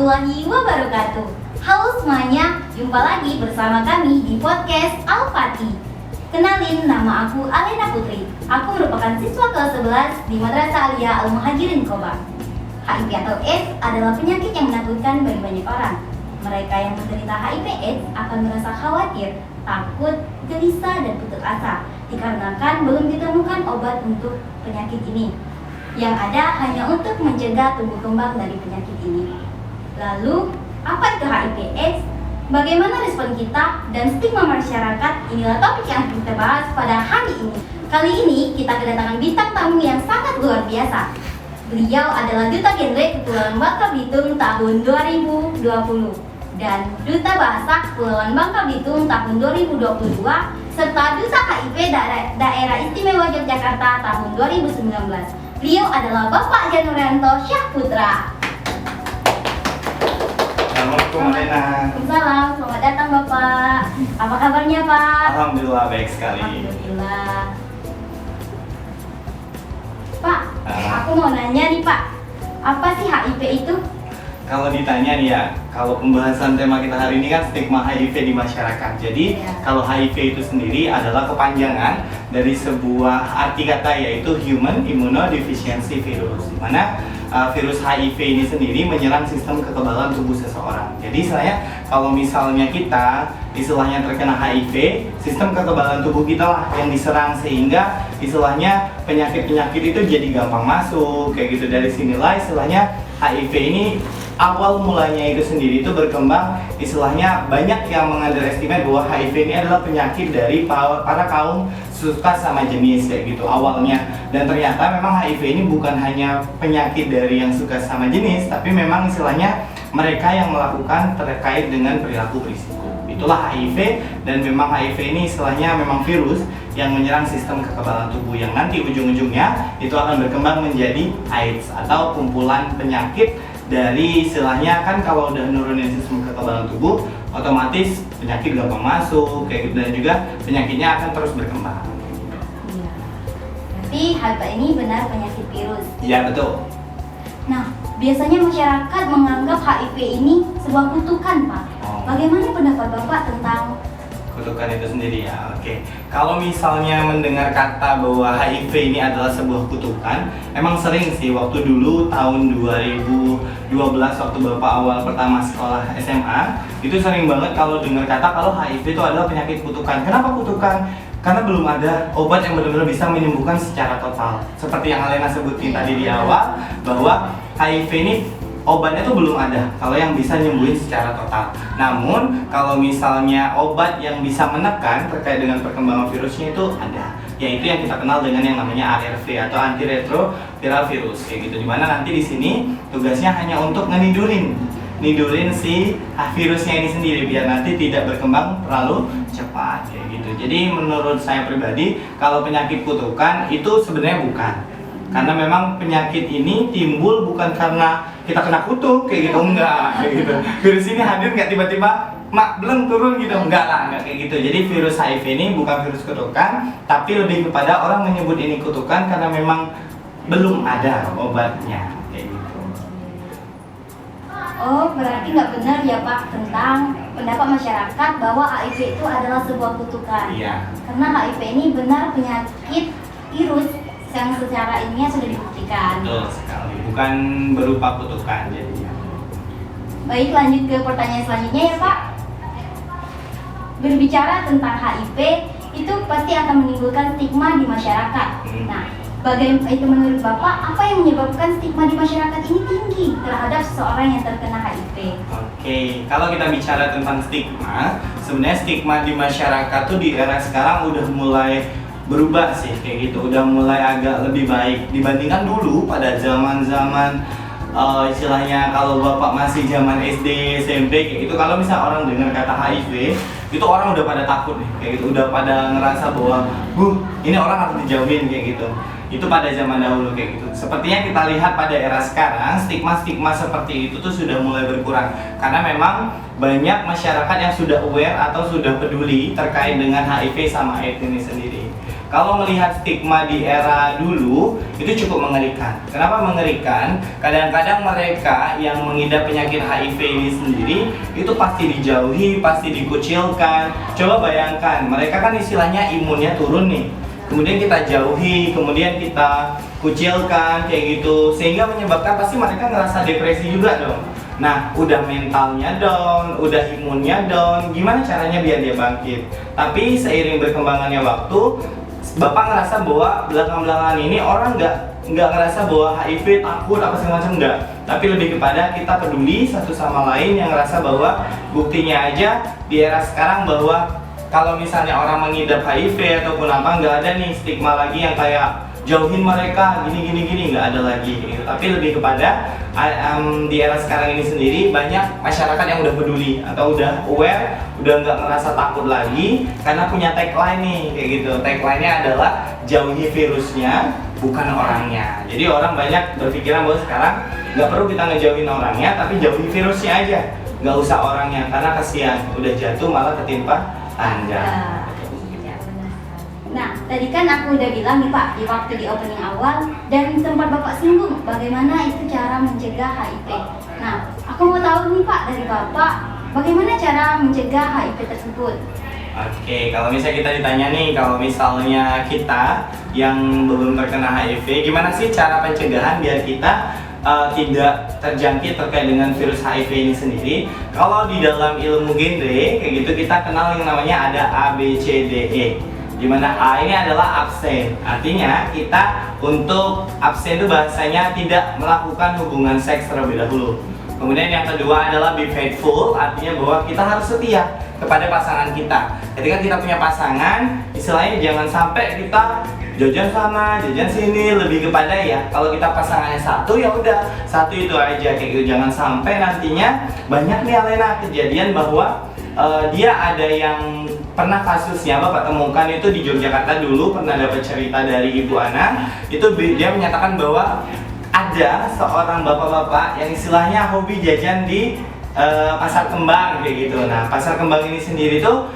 warahmatullahi wabarakatuh. Halo semuanya, jumpa lagi bersama kami di podcast Al-Fatih. Kenalin, nama aku Alena Putri. Aku merupakan siswa kelas 11 di Madrasah Aliyah Al-Muhajirin Kobar. HIV atau AIDS adalah penyakit yang menakutkan bagi banyak orang. Mereka yang menderita HIV/AIDS akan merasa khawatir, takut, gelisah, dan putus asa dikarenakan belum ditemukan obat untuk penyakit ini. Yang ada hanya untuk mencegah tumbuh kembang dari penyakit ini. Lalu, apa itu HIV/AIDS? Bagaimana respon kita dan stigma masyarakat? Inilah topik yang kita bahas pada hari ini. Kali ini kita kedatangan bintang tamu yang sangat luar biasa. Beliau adalah Duta Genre Kepulauan Bangka Belitung tahun 2020 dan Duta Bahasa Kepulauan Bangka Belitung tahun 2022 serta Duta HIV Daerah Istimewa Yogyakarta tahun 2019. Beliau adalah Bapak Janurianto Syahputra. Assalamualaikum Alena. Waalaikumsalam, selamat datang Bapak. Apa kabarnya Pak? Alhamdulillah baik sekali. Alhamdulillah. Pak, aku mau nanya nih Pak, apa sih HIV itu? Kalau ditanya nih ya, kalau pembahasan tema kita hari ini kan stigma HIV di masyarakat. Jadi kalau HIV itu sendiri adalah kepanjangan dari sebuah arti kata yaitu Human Immunodeficiency Virus, di mana virus HIV ini sendiri menyerang sistem kekebalan tubuh seseorang. Jadi istilahnya kalau misalnya kita istilahnya terkena HIV, sistem kekebalan tubuh kita lah yang diserang sehingga istilahnya penyakit-penyakit itu jadi gampang masuk kayak gitu. Dari sinilah istilahnya HIV ini awal mulanya itu sendiri itu berkembang, istilahnya banyak yang mengunderestimate bahwa HIV ini adalah penyakit dari para kaum suka sama jenis kayak gitu awalnya. Dan ternyata memang HIV ini bukan hanya penyakit dari yang suka sama jenis, tapi memang istilahnya mereka yang melakukan terkait dengan perilaku berisiko. Itulah HIV, dan memang HIV ini istilahnya memang virus yang menyerang sistem kekebalan tubuh yang nanti ujung-ujungnya itu akan berkembang menjadi AIDS atau kumpulan penyakit dari istilahnya kan kalau udah nurunin sistem kekebalan tubuh otomatis penyakit gampang masuk kayak gitu, dan juga penyakitnya akan terus berkembang. Iya. Berarti HIV ini benar penyakit virus. Iya betul. Nah, biasanya masyarakat menganggap HIV ini sebuah kutukan Pak. Bagaimana pendapat Bapak tentang kutukan itu sendiri ya? Oke. Kalau misalnya mendengar kata bahwa HIV ini adalah sebuah kutukan, emang sering sih waktu dulu tahun 2012 waktu Bapak awal pertama sekolah SMA, itu sering banget kalau dengar kata kalau HIV itu adalah penyakit kutukan. Kenapa kutukan? Karena belum ada obat yang benar-benar bisa menyembuhkan secara total. Seperti yang Alena sebutin tadi di awal, bahwa HIV ini obatnya tuh belum ada kalau yang bisa nyembuhin secara total. Namun kalau misalnya obat yang bisa menekan terkait dengan perkembangan virusnya itu ada, yaitu yang kita kenal dengan yang namanya ARV atau antiretroviral virus kayak gitu. Dimana nanti di sini tugasnya hanya untuk nidurin si virusnya ini sendiri biar nanti tidak berkembang terlalu cepat kayak gitu. Jadi menurut saya pribadi kalau penyakit kutukan itu sebenarnya bukan. Karena memang penyakit ini timbul bukan karena kita kena kutuk kayak gitu, enggak kayak gitu. Virus ini hadir nggak tiba-tiba mak belum turun gitu, enggak lah, enggak kayak gitu. Jadi virus HIV ini bukan virus kutukan, tapi lebih kepada orang menyebut ini kutukan karena memang belum ada obatnya kayak gitu. Oh, berarti nggak benar ya Pak tentang pendapat masyarakat bahwa HIV itu adalah sebuah kutukan. Iya. Karena HIV ini benar penyakit virus yang secara ilmiah sudah dibuktikan. Betul sekali, bukan berupa kutukan jadinya. Baik, lanjut ke pertanyaan selanjutnya ya Pak. Berbicara tentang HIV itu pasti akan menimbulkan stigma di masyarakat. Nah, bagaimana itu menurut Bapak, apa yang menyebabkan stigma di masyarakat ini tinggi terhadap seseorang yang terkena HIV? Oke, kalau kita bicara tentang stigma, sebenarnya stigma di masyarakat tuh di era sekarang udah mulai berubah sih kayak gitu, udah mulai agak lebih baik dibandingkan dulu pada zaman-zaman istilahnya kalau Bapak masih zaman SD, SMP kayak gitu. Kalau misal orang dengar kata HIV, itu orang udah pada takut nih kayak gitu, udah pada ngerasa bahwa ini orang harus dijauhin kayak gitu. Itu pada zaman dahulu kayak gitu. Sepertinya kita lihat pada era sekarang stigma-stigma seperti itu tuh sudah mulai berkurang karena memang banyak masyarakat yang sudah aware atau sudah peduli terkait dengan HIV sama AIDS ini sendiri. kalau melihat stigma di era dulu itu cukup mengerikan. Kenapa mengerikan? Kadang-kadang mereka yang mengidap penyakit HIV ini sendiri itu pasti dijauhi, pasti dikucilkan. Coba bayangkan, mereka kan istilahnya imunnya turun nih. Kemudian kita jauhi, kemudian kita kucilkan kayak gitu, sehingga menyebabkan pasti mereka ngerasa depresi juga dong. Nah, udah mentalnya down, udah imunnya down, gimana caranya biar dia bangkit? Tapi seiring berkembangannya waktu, Bapak ngerasa bahwa belakang-belakangan ini orang nggak ngerasa bahwa HIV takut apa segala macam, enggak. Tapi lebih kepada kita peduli satu sama lain, yang ngerasa bahwa buktinya aja di era sekarang bahwa kalau misalnya orang mengidap HIV ataupun apa, nggak ada nih stigma lagi yang kayak jauhin mereka gini nggak ada lagi gitu. Tapi lebih kepada di era sekarang ini sendiri banyak masyarakat yang udah peduli atau udah aware, udah nggak ngerasa takut lagi karena punya tagline nih kayak gitu. Tagline-nya adalah jauhi virusnya, bukan orangnya. Jadi orang banyak berpikiran bahwa sekarang nggak perlu kita ngejauhin orangnya, tapi jauhi virusnya aja, nggak usah orangnya, karena kasihan udah jatuh malah ketimpa tangga. Nah, tadi kan aku udah bilang nih Pak, di waktu di opening awal, dan sempat Bapak singgung bagaimana itu cara mencegah HIV. Nah, aku mau tahu nih Pak dari Bapak, bagaimana cara mencegah HIV tersebut? Oke, kalau misalnya kita ditanya nih, kalau misalnya kita yang belum terkena HIV, gimana sih cara pencegahan biar kita tidak terjangkit terkait dengan virus HIV ini sendiri? Kalau di dalam ilmu genre kayak gitu kita kenal yang namanya ada A, B, C, D, E. Dimana A ini adalah abstain, artinya kita untuk abstain itu bahasanya tidak melakukan hubungan seks terlebih dahulu. Kemudian yang kedua adalah be faithful, artinya bahwa kita harus setia kepada pasangan kita. Ketika kita punya pasangan, istilahnya jangan sampai kita jajan sana, jajan sini, lebih kepada ya kalau kita pasangannya satu ya udah satu itu aja kayak gitu. Jangan sampai nantinya banyak nih Alena kejadian bahwa dia ada yang pernah kasusnya Bapak temukan itu di Yogyakarta dulu, pernah dapat cerita dari Ibu Ana. Itu dia menyatakan bahwa ada seorang bapak-bapak yang istilahnya hobi jajan di pasar kembang kayak gitu. Nah, pasar kembang ini sendiri tuh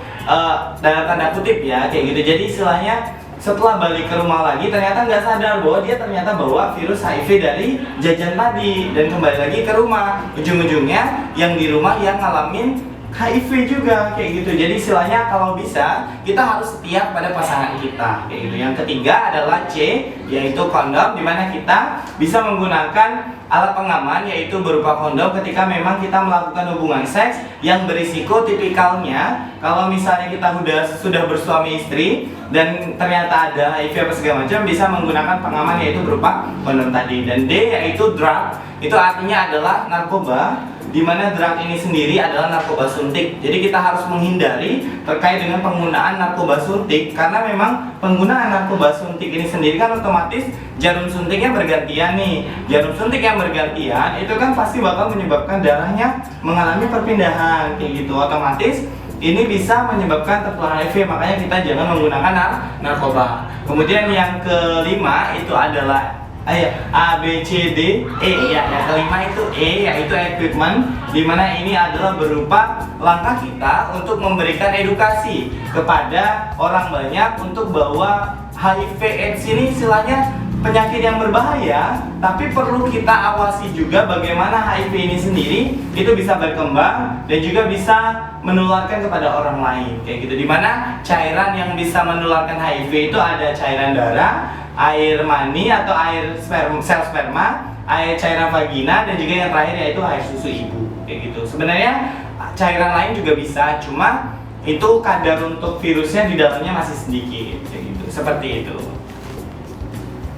dalam tanda kutip ya kayak gitu. Jadi istilahnya setelah balik ke rumah lagi ternyata nggak sadar bahwa dia ternyata bawa virus HIV dari jajan tadi, dan kembali lagi ke rumah. Ujung-ujungnya yang di rumah yang ngalamin HIV juga kayak gitu. Jadi istilahnya kalau bisa kita harus setia pada pasangan kita kayak gitu. Yang ketiga adalah C, yaitu kondom, dimana kita bisa menggunakan alat pengaman yaitu berupa kondom ketika memang kita melakukan hubungan seks yang berisiko. Tipikalnya kalau misalnya kita sudah bersuami istri dan ternyata ada HIV apa segala macam, bisa menggunakan pengaman yaitu berupa kondom tadi. Dan D yaitu drug, itu artinya adalah narkoba, di mana drug ini sendiri adalah narkoba suntik. Jadi kita harus menghindari terkait dengan penggunaan narkoba suntik, karena memang penggunaan narkoba suntik ini sendiri kan otomatis jarum suntiknya bergantian nih. Jarum suntik yang bergantian itu kan pasti bakal menyebabkan darahnya mengalami perpindahan kayak gitu. Otomatis ini bisa menyebabkan tertular HIV, makanya kita jangan menggunakan narkoba. Kemudian yang kelima itu adalah A, B, C, D, E ya. Yang kelima itu E, yaitu equipment, dimana ini adalah berupa langkah kita untuk memberikan edukasi kepada orang banyak untuk bahwa HIV/AIDS ini istilahnya penyakit yang berbahaya, tapi perlu kita awasi juga bagaimana HIV ini sendiri itu bisa berkembang dan juga bisa menularkan kepada orang lain kayak gitu. Dimana cairan yang bisa menularkan HIV itu ada cairan darah, air mani atau air sel sperma, air cairan vagina, dan juga yang terakhir yaitu air susu ibu kayak gitu. Sebenarnya cairan lain juga bisa, cuma itu kadar untuk virusnya di dalamnya masih sedikit kayak gitu. Seperti itu.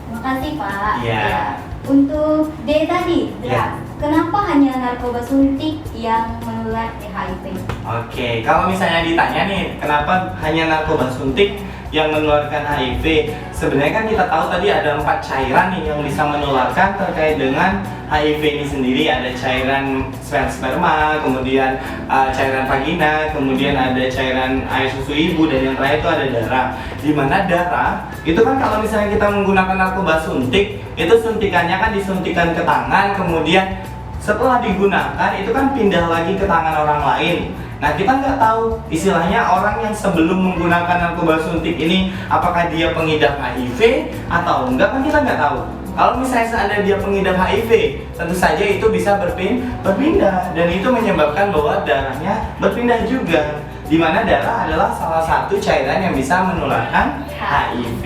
Terima kasih Pak. Iya. Ya. Untuk D tadi, Iya. kenapa hanya narkoba suntik yang menular HIV? Oke, kalau misalnya ditanya nih, kenapa hanya narkoba suntik yang menularkan HIV? Sebenarnya kan kita tahu tadi ada 4 cairan nih yang bisa menularkan terkait dengan HIV ini sendiri. Ada cairan sperma, kemudian cairan vagina, kemudian ada cairan air susu ibu, dan yang terakhir itu ada darah. Dimana darah itu kan kalau misalnya kita menggunakan narkoba suntik, itu suntikannya kan disuntikan ke tangan, kemudian setelah digunakan itu kan pindah lagi ke tangan orang lain. Nah, kita nggak tahu istilahnya orang yang sebelum menggunakan narkoba suntik ini apakah dia pengidap HIV atau enggak, kan kita nggak tahu. Kalau misalnya seandainya dia pengidap HIV, tentu saja itu bisa berpindah dan itu menyebabkan bahwa darahnya berpindah juga. Di mana darah adalah salah satu cairan yang bisa menularkan HIV.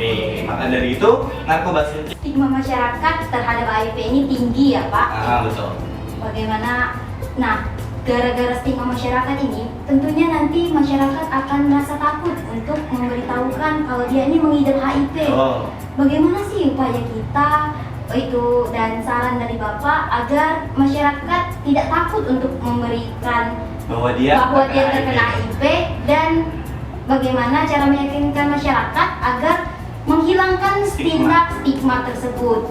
Maka dari itu, narkoba suntik. Stigma masyarakat terhadap HIV ini tinggi ya Pak? Betul. Bagaimana? Nah, gara-gara stigma masyarakat ini, tentunya nanti masyarakat akan merasa takut untuk memberitahukan kalau dia ini mengidap HIV. Bagaimana sih upaya kita itu dan saran dari Bapak agar masyarakat tidak takut untuk memberikan bahwa dia terkena HIV, dan bagaimana cara meyakinkan masyarakat agar menghilangkan stigma tersebut?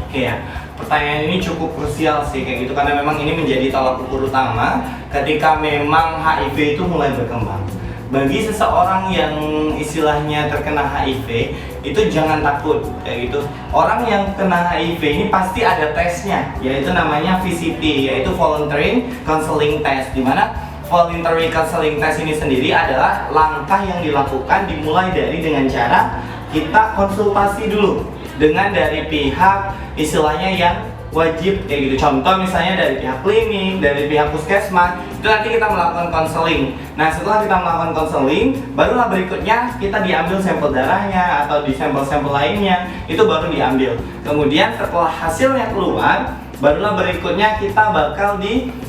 Oke ya, pertanyaan ini cukup krusial sih kayak gitu, karena memang ini menjadi tolak ukur utama ketika memang HIV itu mulai berkembang. Bagi seseorang yang istilahnya terkena HIV, itu jangan takut kayak gitu. Orang yang kena HIV ini pasti ada tesnya, yaitu namanya VCT, yaitu Voluntary Counseling Test. Dimana Voluntary Counseling Test ini sendiri adalah langkah yang dilakukan dimulai dari dengan cara kita konsultasi dulu dengan dari pihak istilahnya yang wajib kayak gitu. Contoh misalnya dari pihak klinik, dari pihak puskesmas, itu nanti kita melakukan konseling. Nah, setelah kita melakukan konseling, barulah berikutnya kita diambil sampel darahnya atau di sampel-sampel lainnya, itu baru diambil. Kemudian setelah hasilnya keluar, barulah berikutnya kita bakal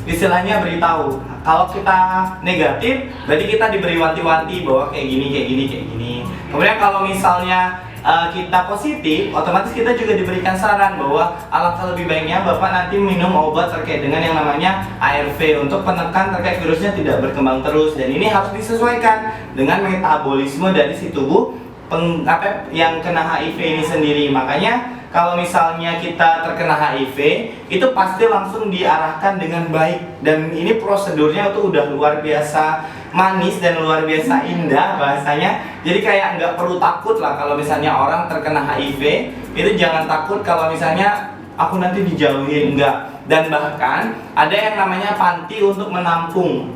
istilahnya beritahu. Kalau kita negatif, berarti kita diberi wanti-wanti bahwa kayak gini. Kemudian kalau misalnya kita positif, otomatis kita juga diberikan saran bahwa alangkah lebih baiknya Bapak nanti minum obat terkait dengan yang namanya ARV untuk menekan terkait virusnya tidak berkembang terus, dan ini harus disesuaikan dengan metabolisme dari si tubuh yang kena HIV ini sendiri. Makanya kalau misalnya kita terkena HIV, itu pasti langsung diarahkan dengan baik, dan ini prosedurnya tuh udah luar biasa manis dan luar biasa indah bahasanya. Jadi kayak nggak perlu takut lah kalau misalnya orang terkena HIV, itu jangan takut kalau misalnya aku nanti dijauhin, enggak. Dan bahkan ada yang namanya panti untuk menampung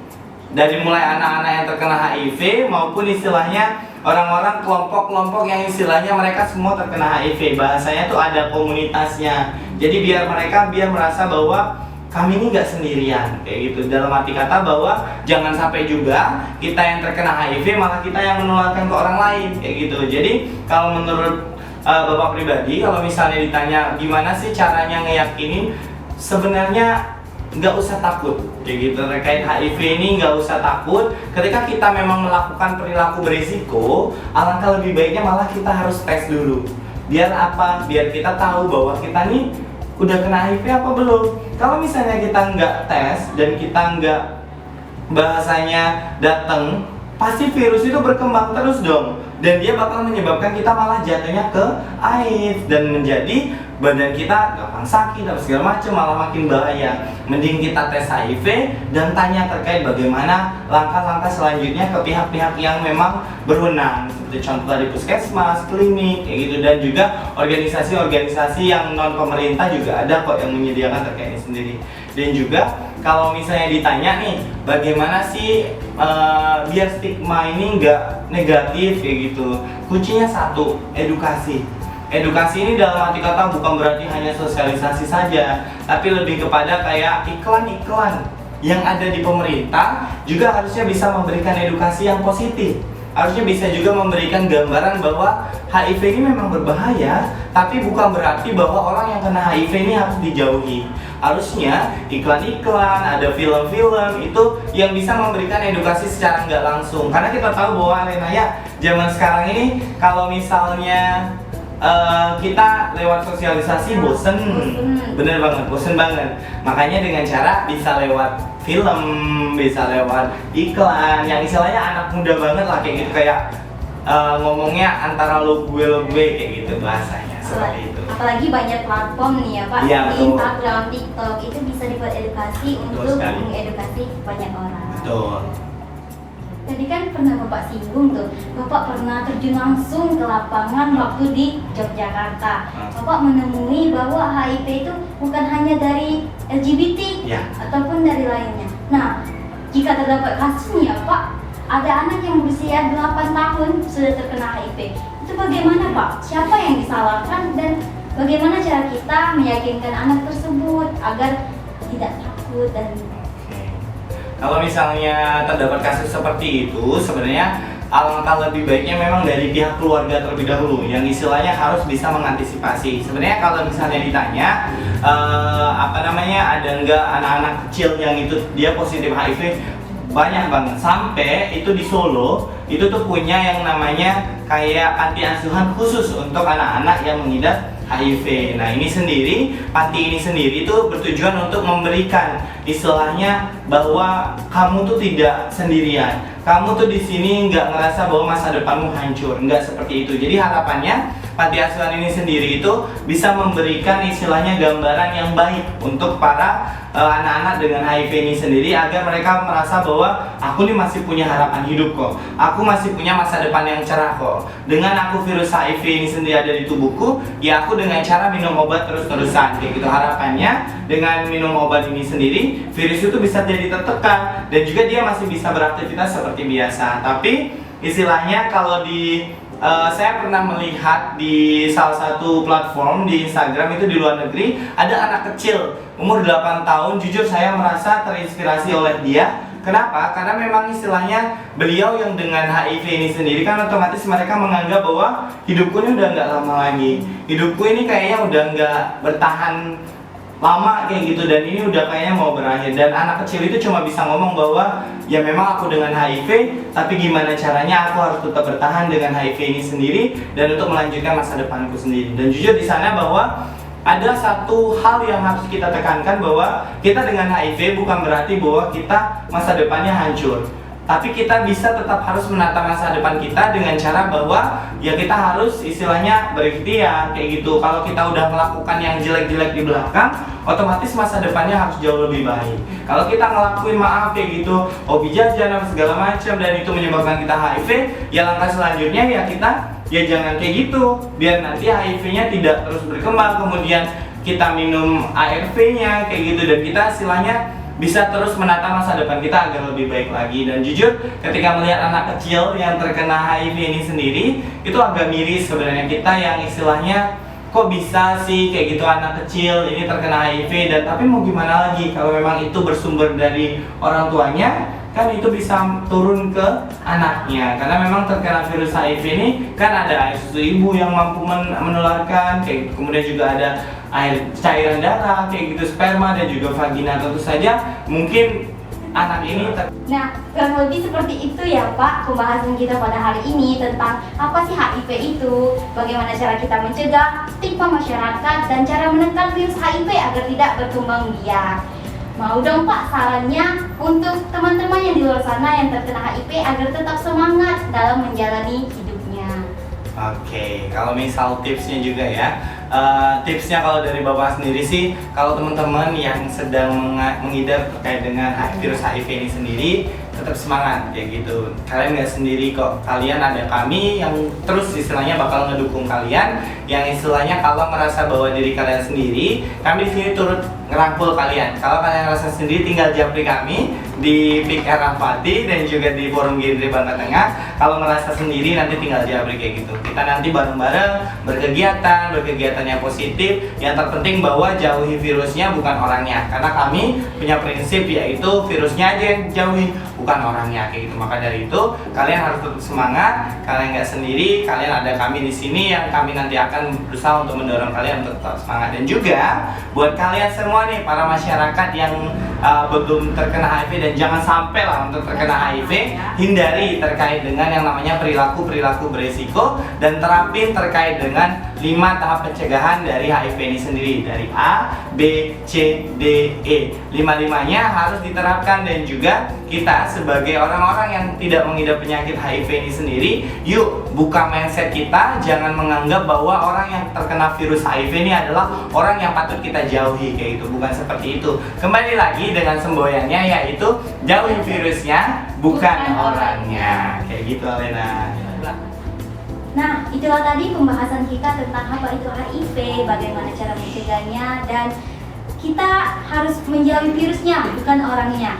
dari mulai anak-anak yang terkena HIV maupun istilahnya orang-orang kelompok-kelompok yang istilahnya mereka semua terkena HIV. Bahasanya tuh ada komunitasnya. Jadi biar mereka merasa bahwa kami ini nggak sendirian kayak gitu. Dalam arti kata bahwa jangan sampai juga kita yang terkena HIV malah kita yang menularkan ke orang lain kayak gitu. Jadi kalau menurut Bapak pribadi, kalau misalnya ditanya gimana sih caranya ngeyakinin, sebenarnya nggak usah takut kayak gitu terkait HIV ini. Nggak usah takut ketika kita memang melakukan perilaku berisiko. Alangkah lebih baiknya malah kita harus tes dulu. Biar apa? Biar kita tahu bahwa kita nih udah kena HIV apa belum. Kalau misalnya kita nggak tes dan kita nggak bahasanya datang, pasti virus itu berkembang terus dong, dan dia bakal menyebabkan kita malah jatuhnya ke AIDS dan menjadi badan kita gampang sakit dan segala macam, malah makin bahaya. Mending kita tes HIV dan tanya terkait bagaimana langkah-langkah selanjutnya ke pihak-pihak yang memang berwenang, seperti contoh dari puskesmas, klinik kayak gitu, dan juga organisasi-organisasi yang non pemerintah juga ada kok yang menyediakan terkait ini sendiri. Dan juga kalau misalnya ditanya nih, bagaimana sih biar stigma ini nggak negatif kayak gitu, kuncinya satu, edukasi. Edukasi ini dalam arti kata bukan berarti hanya sosialisasi saja, tapi lebih kepada kayak iklan-iklan yang ada di pemerintah juga harusnya bisa memberikan edukasi yang positif. Harusnya bisa juga memberikan gambaran bahwa HIV ini memang berbahaya, tapi bukan berarti bahwa orang yang kena HIV ini harus dijauhi. Harusnya iklan-iklan, ada film-film itu yang bisa memberikan edukasi secara nggak langsung. Karena kita tahu bahwa Renaya zaman sekarang ini kalau misalnya kita lewat sosialisasi bosen, bener banget, bosen banget. Makanya dengan cara bisa lewat film, bisa lewat iklan yang istilahnya anak muda banget lah kayak gitu, kayak ngomongnya antara lo gue kayak gitu bahasanya, seperti itu. Apalagi banyak platform nih ya Pak, ya, di Instagram, TikTok itu bisa dibuat edukasi untuk mengedukasi banyak orang. Betul. Tadi kan pernah Bapak singgung tuh, Bapak pernah terjun langsung ke lapangan waktu di Yogyakarta. Bapak menemui bahwa HIV itu bukan hanya dari LGBT ataupun dari lainnya. Nah, jika terdapat kasus nih ya Pak, ada anak yang berusia 8 tahun sudah terkena HIV. Itu bagaimana Pak? Siapa yang disalahkan dan bagaimana cara kita meyakinkan anak tersebut agar tidak takut dan Kalau misalnya terdapat kasus seperti itu, sebenarnya alangkah lebih baiknya memang dari pihak keluarga terlebih dahulu yang istilahnya harus bisa mengantisipasi. Sebenarnya kalau misalnya ditanya ada nggak anak-anak kecil yang itu dia positif HIV, banyak banget. Sampai itu di Solo itu tuh punya yang namanya kayak panti asuhan khusus untuk anak-anak yang mengidap HIV. Nah ini sendiri, panti ini sendiri itu bertujuan untuk memberikan istilahnya bahwa kamu tuh tidak sendirian. Kamu tuh di sini nggak ngerasa bahwa masa depanmu hancur, nggak seperti itu. Jadi harapannya panti asuhan ini sendiri itu bisa memberikan istilahnya gambaran yang baik untuk para anak-anak dengan HIV ini sendiri agar mereka merasa bahwa aku nih masih punya harapan hidup kok. Aku masih punya masa depan yang cerah kok. Dengan aku virus HIV ini sendiri ada di tubuhku, ya aku dengan cara minum obat terus-terusan kayak gitu. Harapannya dengan minum obat ini sendiri virus itu bisa jadi tertekan dan juga dia masih bisa beraktivitas seperti biasa. Tapi istilahnya kalau saya pernah melihat di salah satu platform di Instagram itu di luar negeri ada anak kecil umur 8 tahun. Jujur saya merasa terinspirasi oleh dia. Kenapa? Karena memang istilahnya beliau yang dengan HIV ini sendiri kan otomatis mereka menganggap bahwa hidupku ini udah nggak lama lagi. Hidupku ini kayaknya udah nggak bertahan lama kayak gitu dan ini udah kayaknya mau berakhir. Dan anak kecil itu cuma bisa ngomong bahwa ya memang aku dengan HIV, tapi gimana caranya aku harus tetap bertahan dengan HIV ini sendiri dan untuk melanjutkan masa depanku sendiri. Dan jujur di sana bahwa ada satu hal yang harus kita tekankan bahwa kita dengan HIV bukan berarti bahwa kita masa depannya hancur. Tapi kita bisa tetap harus menata masa depan kita dengan cara bahwa ya kita harus istilahnya berikhtiar kayak gitu. Kalau kita udah melakukan yang jelek-jelek di belakang, otomatis masa depannya harus jauh lebih baik. Kalau kita ngelakuin maaf kayak gitu, hobi jajan apa segala macam dan itu menyebabkan kita HIV, ya langkah selanjutnya ya kita ya jangan kayak gitu. Biar nanti HIV-nya tidak terus berkembang, kemudian kita minum ARV-nya kayak gitu dan kita istilahnya bisa terus menata masa depan kita agar lebih baik lagi. Dan jujur ketika melihat anak kecil yang terkena HIV ini sendiri itu agak miris sebenarnya, kita yang istilahnya kok bisa sih kayak gitu anak kecil ini terkena HIV dan tapi mau gimana lagi kalau memang itu bersumber dari orang tuanya kan itu bisa turun ke anaknya karena memang terkena virus HIV ini kan ada air susu ibu yang mampu menularkan kayak kemudian juga ada air cairan darah kayak gitu sperma dan juga vagina. Tentu saja mungkin anak ini Nah, kurang lebih seperti itu ya Pak pembahasan kita pada hari ini tentang apa sih HIV itu, bagaimana cara kita mencegah stigma masyarakat dan cara menekan virus HIV agar tidak berkembang biak. Mau dong Pak sarannya untuk teman-teman yang di luar sana yang terkena HIV agar tetap semangat dalam menjalani hidupnya. Oke, kalau misal tipsnya juga ya, tipsnya kalau dari Bapak sendiri sih, kalau teman-teman yang sedang mengidap terkait dengan virus HIV ini sendiri, tetap semangat kayak gitu. Kalian nggak sendiri kok, kalian ada kami yang terus istilahnya bakal ngedukung kalian, yang istilahnya kalau merasa bahwa diri kalian sendiri, kami di sini turut ngerangkul kalian. Kalau kalian merasa sendiri, tinggal japri kami di PIK Rafati dan juga di Forum Gerindra Bangka Tengah. Kalau merasa sendiri nanti tinggal japri kayak gitu. Kita nanti bareng-bareng berkegiatan yang positif. Yang terpenting bahwa jauhi virusnya bukan orangnya. Karena kami punya prinsip yaitu virusnya aja yang jauhi, bukan orangnya kayak gitu. Maka dari itu kalian harus tetap semangat. Kalian nggak sendiri. Kalian ada kami di sini yang kami nanti akan berusaha untuk mendorong kalian untuk tetap semangat. Dan juga buat kalian semua nih para masyarakat yang belum terkena HIV dan jangan sampai lah untuk terkena HIV, hindari terkait dengan yang namanya perilaku beresiko dan terapin terkait dengan 5 tahap pencegahan dari HIV ini sendiri, dari A, B, C, D, E. 5-5-nya harus diterapkan dan juga kita sebagai orang-orang yang tidak mengidap penyakit HIV ini sendiri, yuk buka mindset kita, jangan menganggap bahwa orang yang terkena virus HIV ini adalah orang yang patut kita jauhi kayak gitu, bukan seperti itu. Kembali lagi dengan semboyannya yaitu jauhi virusnya, bukan orangnya. Kayak gitu Alena. Nah, itulah tadi pembahasan kita tentang apa itu HIV, bagaimana cara mencegahnya, dan kita harus menjauhi virusnya, bukan orangnya.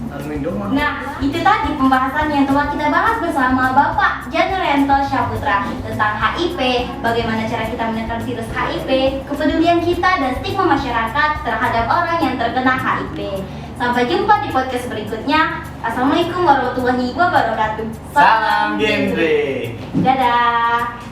anuin doang. Nah, itu tadi pembahasan yang telah kita bahas bersama Bapak Janurianto Syaputra tentang HIV, bagaimana cara kita menekan virus HIV, kepedulian kita dan stigma masyarakat terhadap orang yang terkena HIV. Sampai jumpa di podcast berikutnya. Assalamualaikum warahmatullahi wabarakatuh. Salam genre. Dadah.